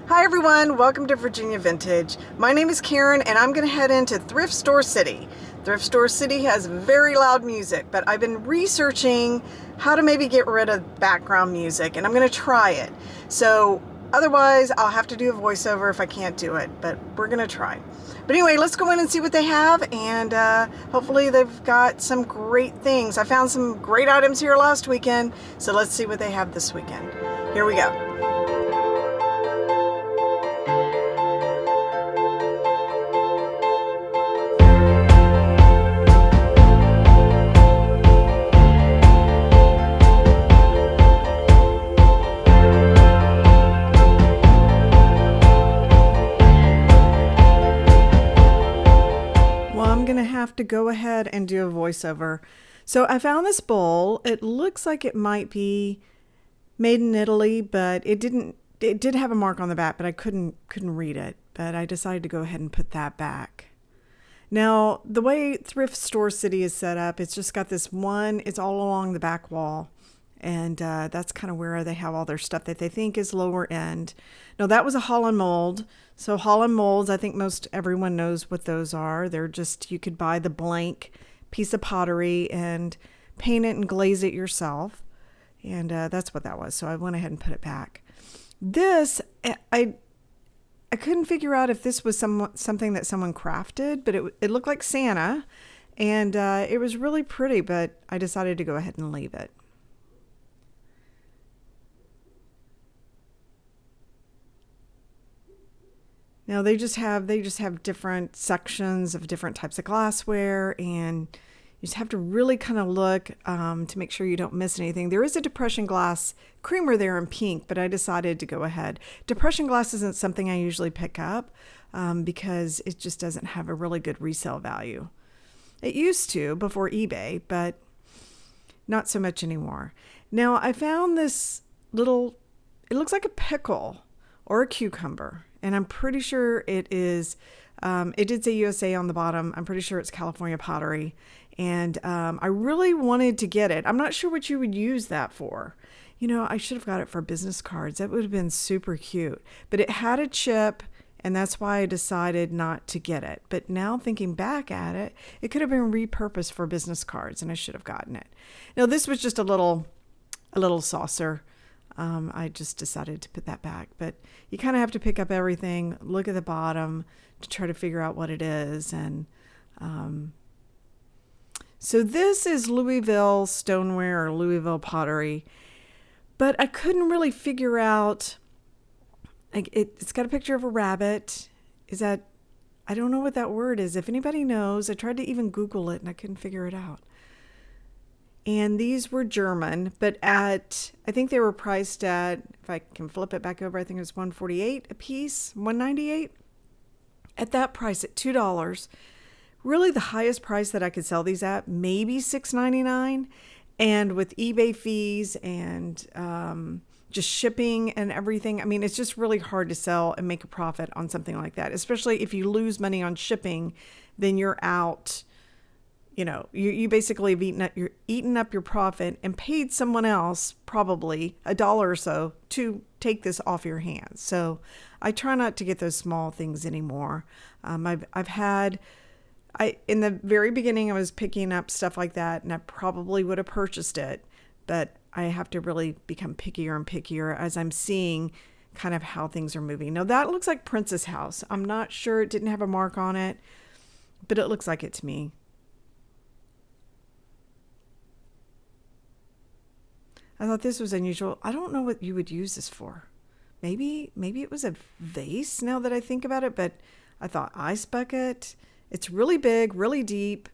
Hi everyone, welcome to Virginia Vintage. My name is Karen and I'm going to head into Thrift Store City. Thrift Store City has very loud music, but I've been researching how to maybe get rid of background music and I'm going to try it. So otherwise I'll have to do a voiceover if I can't do it, but we're going to try. But anyway, let's go in and see what they have, and hopefully they've got some great things. I found some great items here last weekend, so let's see what they have this weekend. Here we go. To go ahead and do a voiceover. So I found this bowl. It looks like it might be made in Italy, but it did have a mark on the back, but I couldn't read it. But I decided to go ahead and put that back. Now, the way Thrift Store City is set up, it's just got this one, it's all along the back wall. And that's kind of where they have all their stuff that they think is lower end. Now, that was a Holland mold. So Holland molds, I think most everyone knows what those are. They're just, you could buy the blank piece of pottery and paint it and glaze it yourself. And that's what that was. So I went ahead and put it back. This, I couldn't figure out if this was something that someone crafted, but it looked like Santa. And it was really pretty, but I decided to go ahead and leave it. Now they just have different sections of different types of glassware, and you just have to really kind of look to make sure you don't miss anything. There is a depression glass creamer there in pink, but I decided to go ahead. Depression glass isn't something I usually pick up because it just doesn't have a really good resale value. It used to before eBay, but not so much anymore. Now I found this little, it looks like a pickle or a cucumber. And I'm pretty sure it is, it did say USA on the bottom. I'm pretty sure it's California pottery. And I really wanted to get it. I'm not sure what you would use that for. You know, I should have got it for business cards. That would have been super cute. But it had a chip, and that's why I decided not to get it. But now thinking back at it, it could have been repurposed for business cards, and I should have gotten it. Now, this was just a little saucer. I just decided to put that back, but you kind of have to pick up everything, look at the bottom to try to figure out what it is. And so this is Louisville Stoneware or Louisville pottery, but I couldn't really figure out, like it's got a picture of a rabbit. I don't know what that word is. If anybody knows, I tried to even Google it and I couldn't figure it out. And these were German, but I think they were priced at, if I can flip it back over, I think it was $148 a piece, $198. At that price, at $2, really the highest price that I could sell these at, maybe $6.99. And with eBay fees and just shipping and everything, I mean, it's just really hard to sell and make a profit on something like that. Especially if you lose money on shipping, then you're out. You know, you basically have eaten up your profit and paid someone else probably $1 or so to take this off your hands. So I try not to get those small things anymore. In the very beginning, I was picking up stuff like that, and I probably would have purchased it, but I have to really become pickier and pickier as I'm seeing kind of how things are moving. Now that looks like Princess House. I'm not sure, it didn't have a mark on it, but it looks like it to me. I thought this was unusual. I don't know what you would use this for. Maybe it was a vase now that I think about it, but I thought ice bucket. It's really big, really deep,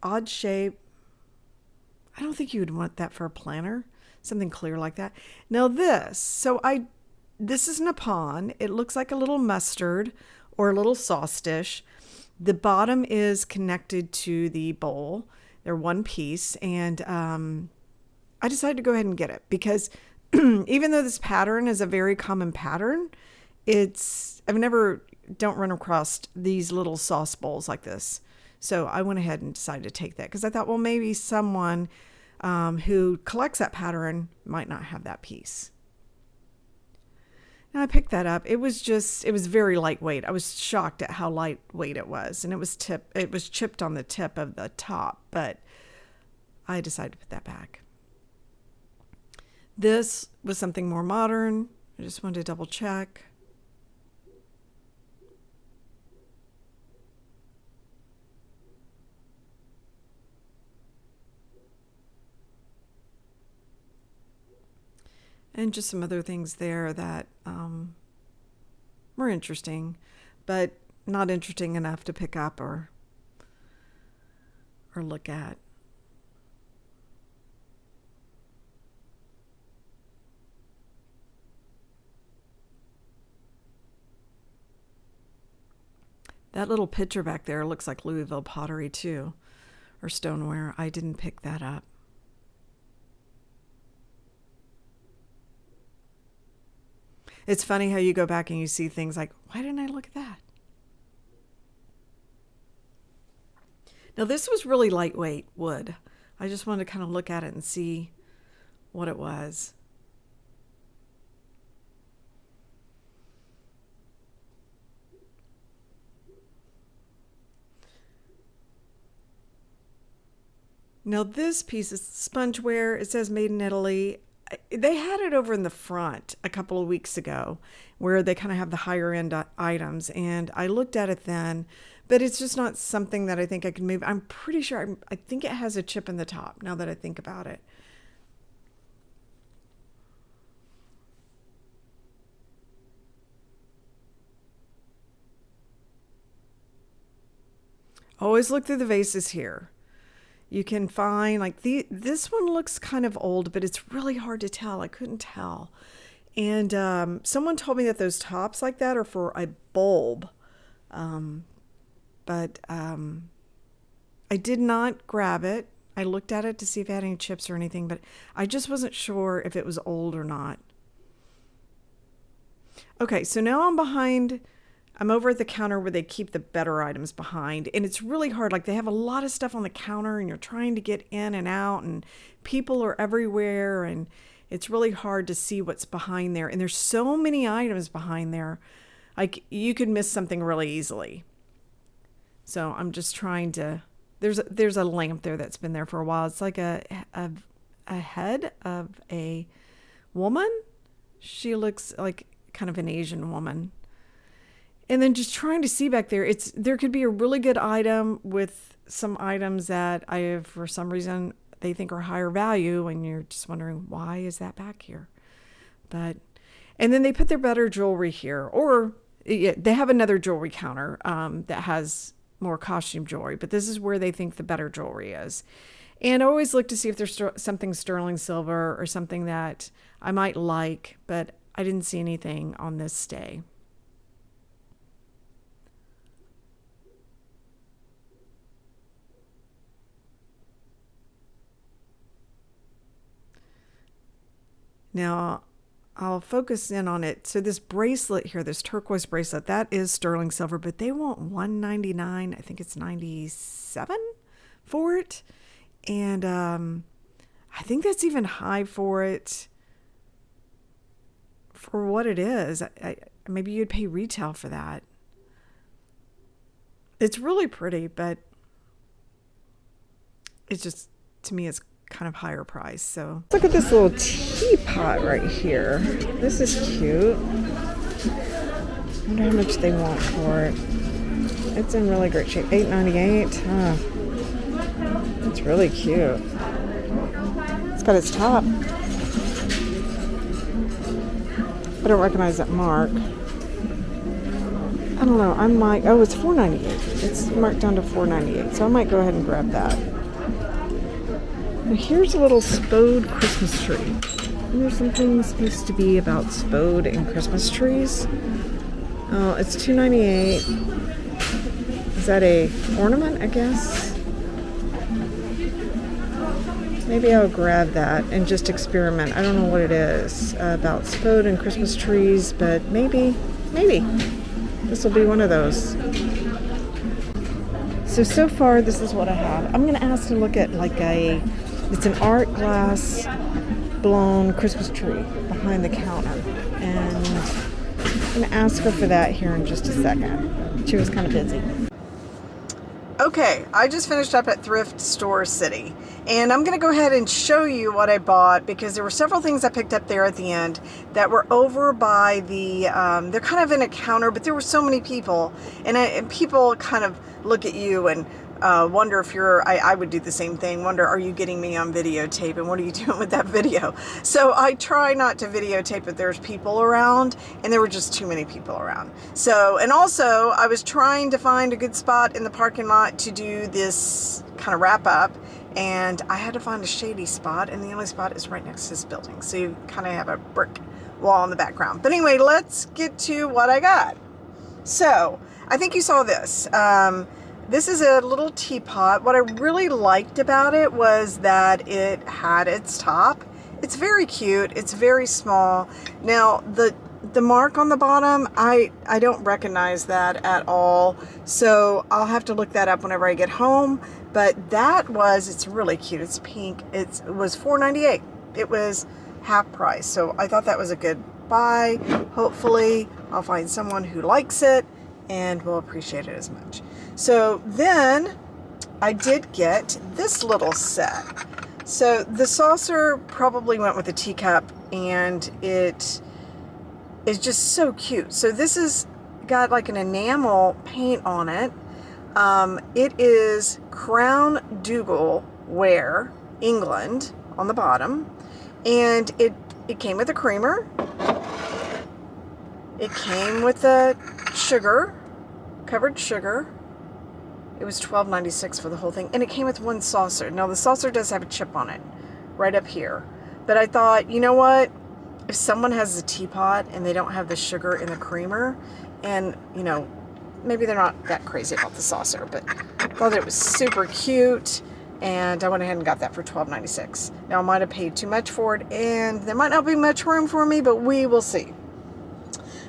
odd shape. I don't think you would want that for a planter, something clear like that. Now this is Nippon. It looks like a little mustard or a little sauce dish. The bottom is connected to the bowl. They're one piece, and I decided to go ahead and get it because even though this pattern is a very common pattern, don't run across these little sauce bowls like this. So I went ahead and decided to take that because I thought, well, maybe someone who collects that pattern might not have that piece. Now I picked that up, it was very lightweight. I was shocked at how lightweight it was. And it was chipped on the tip of the top, but I decided to put that back. This was something more modern. I just wanted to double check. And just some other things there that were interesting, but not interesting enough to pick up or look at. That little picture back there looks like Louisville pottery too, or stoneware. I didn't pick that up. It's funny how you go back and you see things like, why didn't I look at that? Now this was really lightweight wood. I just wanted to kind of look at it and see what it was. Now this piece is spongeware. It says made in Italy. They had it over in the front a couple of weeks ago where they kind of have the higher end items. And I looked at it then, but it's just not something that I think I can move. I'm pretty sure, I think it has a chip in the top now that I think about it. Always look through the vases here. You can find like this one looks kind of old, but it's really hard to tell. I couldn't tell. And someone told me that those tops like that are for a bulb. But I did not grab it. I looked at it to see if it had any chips or anything, but I just wasn't sure if it was old or not. Okay, so now I'm over at the counter where they keep the better items behind, and it's really hard. Like they have a lot of stuff on the counter and you're trying to get in and out and people are everywhere and it's really hard to see what's behind there. And there's so many items behind there. Like you could miss something really easily. So I'm just trying to, there's a lamp there that's been there for a while. It's like a head of a woman. She looks like kind of an Asian woman. And then just trying to see back there, there could be a really good item with some items that for some reason, they think are higher value, and you're just wondering, why is that back here? And then they put their better jewelry here, or they have another jewelry counter that has more costume jewelry, but this is where they think the better jewelry is. And I always look to see if there's something sterling silver or something that I might like, but I didn't see anything on this day. Now, I'll focus in on it. So this bracelet here, this turquoise bracelet, that is sterling silver, but they want $199. I think it's $97 for it. And I think that's even high for it for what it is. Maybe you'd pay retail for that. It's really pretty, but it's just, to me, it's kind of higher price. So look at this little teapot right here. This is cute. I wonder how much they want for it. It's in really great shape. $8.98. It's really cute. It's got its top. I don't recognize that mark. I don't know. I might. Oh, it's $4.98. It's marked down to $4.98. So I might go ahead and grab that. Now here's a little Spode Christmas tree. And there's something supposed to be about Spode and Christmas trees. Oh, it's $2.98. Is that a ornament, I guess? Maybe I'll grab that and just experiment. I don't know what it is about Spode and Christmas trees, but maybe this will be one of those. So far this is what I have. I'm going to ask to look at like it's an art glass blown Christmas tree behind the counter. And I'm going to ask her for that here in just a second. She was kind of busy. Okay, I just finished up at Thrift Store City, and I'm going to go ahead and show you what I bought, because there were several things I picked up there at the end that were over by the, they're kind of in a counter, but there were so many people, and people kind of look at you and wonder if you're, I would do the same thing, wonder, are you getting me on videotape, and what are you doing with that video? So I try not to videotape if there's people around, and there were just too many people around. So, and also I was trying to find a good spot in the parking lot to do this kind of wrap up, and I had to find a shady spot, and the only spot is right next to this building. So you kind of have a brick wall in the background. But anyway, let's get to what I got. So I think you saw this. This is a little teapot. What I really liked about it was that it had its top. It's very cute. It's very small. Now, the mark on the bottom, I don't recognize that at all. So I'll have to look that up whenever I get home. But it's really cute. It's pink. It was $4.98. It was half price. So I thought that was a good buy. Hopefully I'll find someone who likes it and will appreciate it as much. So then I did get this little set. So the saucer probably went with the teacup, and it is just so cute. So this is got like an enamel paint on it. It is Crown Dougal Ware, England, on the bottom, and it came with a creamer. It came with a sugar, covered sugar. It was $12.96 for the whole thing, and it came with one saucer. Now the saucer does have a chip on it, right up here. But I thought, you know what? If someone has a teapot and they don't have the sugar in the creamer, and you know, maybe they're not that crazy about the saucer, but I thought it was super cute, and I went ahead and got that for $12.96. Now I might have paid too much for it, and there might not be much room for me, but we will see.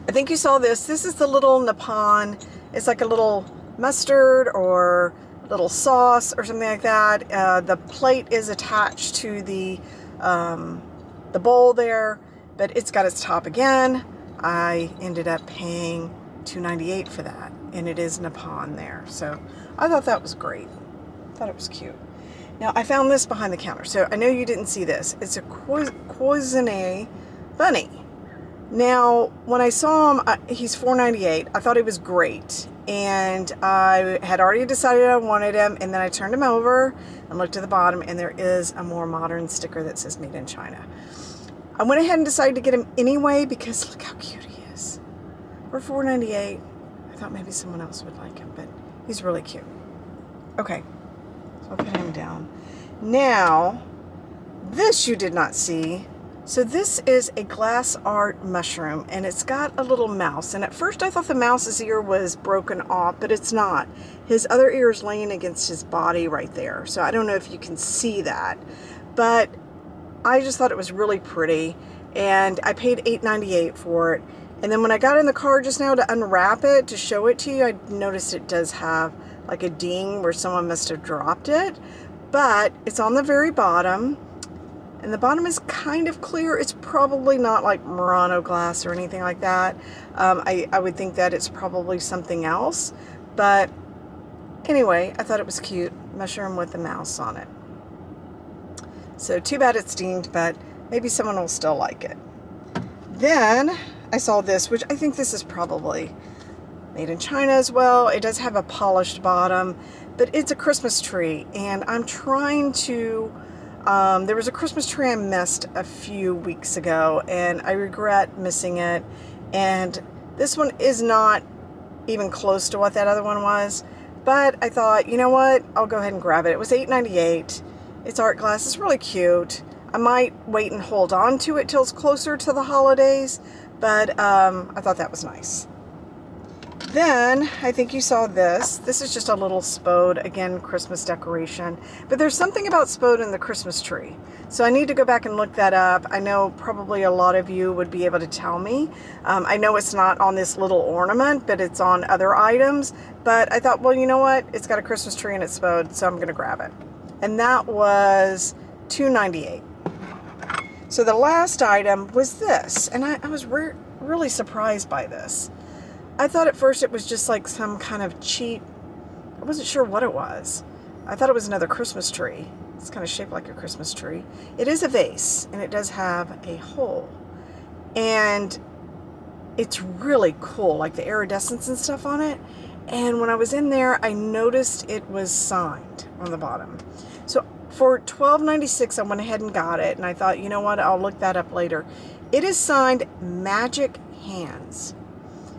I think you saw this. This is the little Nippon. It's like a little mustard or a little sauce or something like that. The plate is attached to the bowl there, but it's got its top again. I ended up paying $2.98 for that, and it is Nippon there. So I thought that was great. I thought it was cute. Now I found this behind the counter, so I know you didn't see this. It's a cloisonne bunny. Now, when I saw him, he's $4.98. I thought he was great, and I had already decided I wanted him, and then I turned him over and looked at the bottom, and there is a more modern sticker that says Made in China. I went ahead and decided to get him anyway because look how cute he is. For $4.98, I thought maybe someone else would like him, but he's really cute. Okay, so I'll put him down. Now, this you did not see. So this is a glass art mushroom, and it's got a little mouse. And at first I thought the mouse's ear was broken off, but it's not. His other ear is laying against his body right there. So I don't know if you can see that, but I just thought it was really pretty, and I paid $8.98 for it. And then when I got in the car just now to unwrap it, to show it to you, I noticed it does have like a ding where someone must have dropped it, but it's on the very bottom. And the bottom is kind of clear. It's probably not like Murano glass or anything like that. I would think that it's probably something else. But anyway, I thought it was cute. Mushroom with a mouse on it. So too bad it's dinged, but maybe someone will still like it. Then I saw this, which I think this is probably made in China as well. It does have a polished bottom, but it's a Christmas tree. And I'm trying to... there was a Christmas tree I missed a few weeks ago, and I regret missing it. And this one is not even close to what that other one was. But I thought, you know what? I'll go ahead and grab it. It was $8.98. It's art glass. It's really cute. I might wait and hold on to it till it's closer to the holidays. But I thought that was nice. Then, I think you saw this. This is just a little Spode, again, Christmas decoration. But there's something about Spode in the Christmas tree. So I need to go back and look that up. I know probably a lot of you would be able to tell me. I know it's not on this little ornament, but it's on other items. But I thought, well, you know what? It's got a Christmas tree and it's Spode, so I'm going to grab it. And that was $2.98. So the last item was this. And I was really surprised by this. I thought at first it was just like some kind of cheap, I wasn't sure what it was. I thought it was another Christmas tree. It's kind of shaped like a Christmas tree. It is a vase, and it does have a hole. And it's really cool, like the iridescence and stuff on it. And when I was in there, I noticed it was signed on the bottom. So for $12.96, I went ahead and got it. And I thought, you know what, I'll look that up later. It is signed Magic Hands.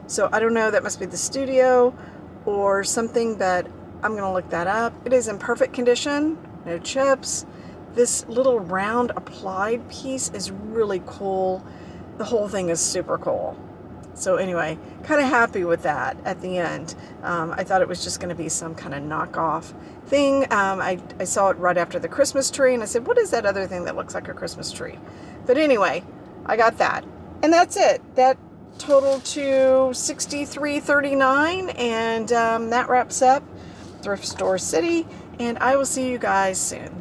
So I don't know, that must be the studio or something, but I'm going to look that up. It is in perfect condition, no chips. This little round applied piece is really cool. The whole thing is super cool. So anyway, kind of happy with that at the end. I thought it was just going to be some kind of knockoff thing. I saw it right after the Christmas tree, and I said, what is that other thing that looks like a Christmas tree? But anyway, I got that. And that's it. That totaled to $63.39, and that wraps up Thrift Store City, and I will see you guys soon.